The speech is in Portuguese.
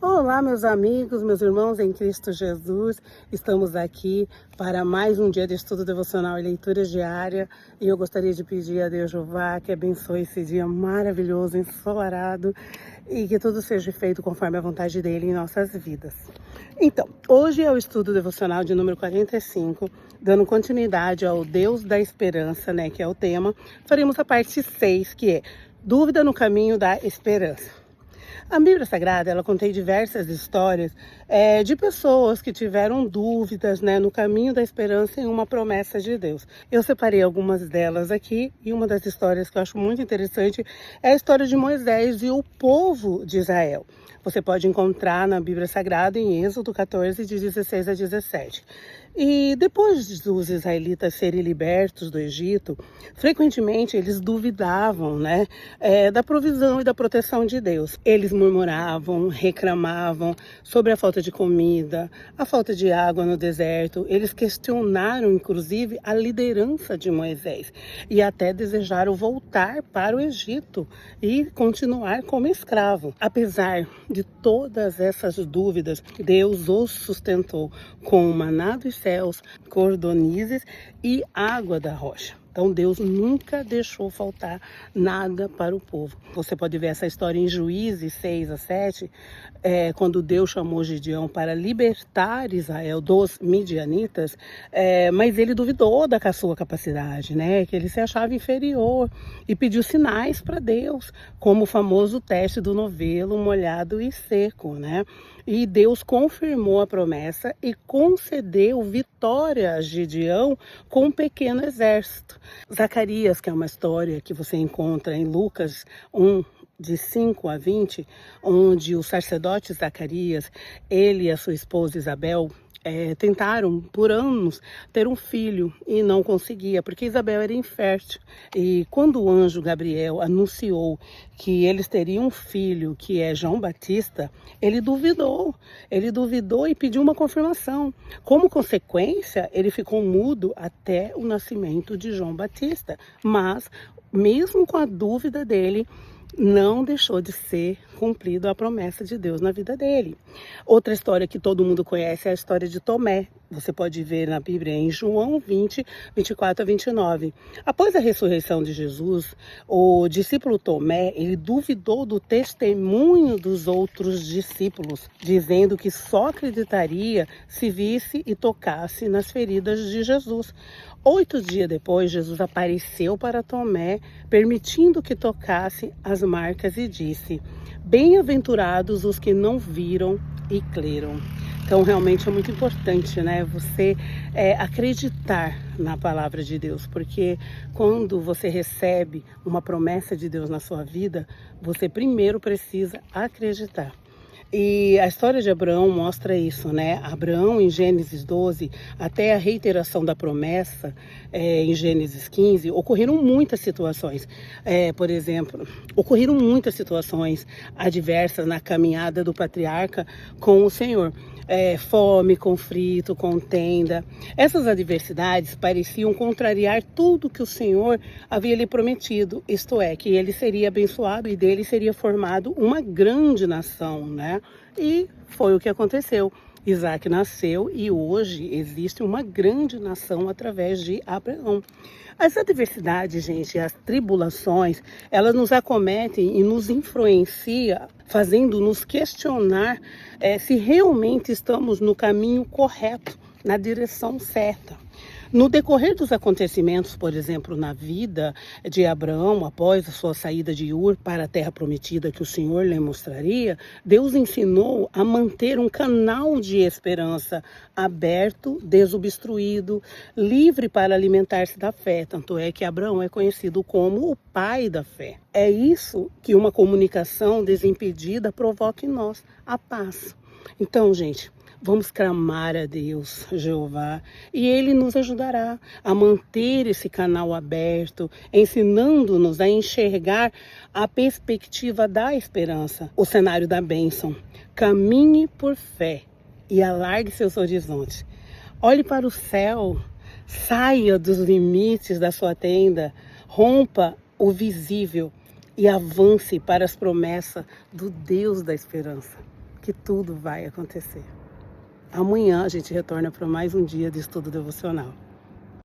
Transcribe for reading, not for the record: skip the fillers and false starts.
Olá, meus amigos, meus irmãos em Cristo Jesus. Estamos aqui para mais um dia de estudo devocional e leitura diária. E eu gostaria de pedir a Deus Jeová que abençoe esse dia maravilhoso, ensolarado, e que tudo seja feito conforme a vontade dele em nossas vidas. Então, hoje é o estudo devocional de número 45, dando continuidade ao Deus da Esperança, que é o tema. Faremos a parte 6, que é Dúvida no Caminho da Esperança. A Bíblia Sagrada, ela contém diversas histórias de pessoas que tiveram dúvidas, no caminho da esperança em uma promessa de Deus. Eu separei algumas delas aqui e uma das histórias que eu acho muito interessante é a história de Moisés e o povo de Israel. Você pode encontrar na Bíblia Sagrada em Êxodo 14, de 16 a 17. E depois dos israelitas serem libertos do Egito, frequentemente eles duvidavam, da provisão e da proteção de Deus. Eles murmuravam, reclamavam sobre a falta de comida, a falta de água no deserto. Eles questionaram, inclusive, a liderança de Moisés e até desejaram voltar para o Egito e continuar como escravo. Apesar de todas essas dúvidas, Deus os sustentou com o maná dos céus, cordonizes e água da rocha. Então Deus nunca deixou faltar nada para o povo. Você pode ver essa história em Juízes 6 a 7, quando Deus chamou Gideão para libertar Israel dos midianitas, mas ele duvidou da sua capacidade, que ele se achava inferior e pediu sinais para Deus, como o famoso teste do novelo molhado e seco, E Deus confirmou a promessa e concedeu vitória a Gideão com um pequeno exército. Zacarias, que é uma história que você encontra em Lucas 1, de 5 a 20, onde o sacerdote Zacarias, ele e a sua esposa Isabel, tentaram por anos ter um filho e não conseguia, porque Isabel era infértil. E quando o anjo Gabriel anunciou que eles teriam um filho, que é João Batista, ele duvidou e pediu uma confirmação. Como consequência, ele ficou mudo até o nascimento de João Batista. Mas, mesmo com a dúvida dele, não deixou de ser cumprida a promessa de Deus na vida dele. Outra história que todo mundo conhece é a história de Tomé. Você pode ver na Bíblia em João 20, 24 a 29. Após a ressurreição de Jesus, o discípulo Tomé, ele duvidou do testemunho dos outros discípulos, dizendo que só acreditaria se visse e tocasse nas feridas de Jesus. 8 dias depois, Jesus apareceu para Tomé, permitindo que tocasse as marcas e disse: "Bem-aventurados os que não viram e creram." Então, realmente é muito importante, você acreditar na palavra de Deus, porque quando você recebe uma promessa de Deus na sua vida, você primeiro precisa acreditar. E a história de Abraão mostra isso, Abraão, em Gênesis 12, até a reiteração da promessa, em Gênesis 15, ocorreram muitas situações. Por exemplo, ocorreram muitas situações adversas na caminhada do patriarca com o Senhor. Fome, conflito, contenda. Essas adversidades pareciam contrariar tudo que o Senhor havia lhe prometido, isto é, que ele seria abençoado e dele seria formado uma grande nação, E foi o que aconteceu. Isaac nasceu e hoje existe uma grande nação através de Abraão. As adversidades, gente, as tribulações, elas nos acometem e nos influenciam, fazendo-nos questionar se realmente estamos no caminho correto, na direção certa. No decorrer dos acontecimentos, por exemplo, na vida de Abraão, após a sua saída de Ur para a terra prometida que o Senhor lhe mostraria, Deus ensinou a manter um canal de esperança aberto, desobstruído, livre para alimentar-se da fé. Tanto é que Abraão é conhecido como o pai da fé. É isso que uma comunicação desimpedida provoca em nós, a paz. Então, gente, vamos clamar a Deus, Jeová, e Ele nos ajudará a manter esse canal aberto, ensinando-nos a enxergar a perspectiva da esperança, o cenário da bênção. Caminhe por fé e alargue seus horizontes. Olhe para o céu, saia dos limites da sua tenda, rompa o visível e avance para as promessas do Deus da esperança. que tudo vai acontecer. Amanhã a gente retorna para mais um dia de estudo devocional.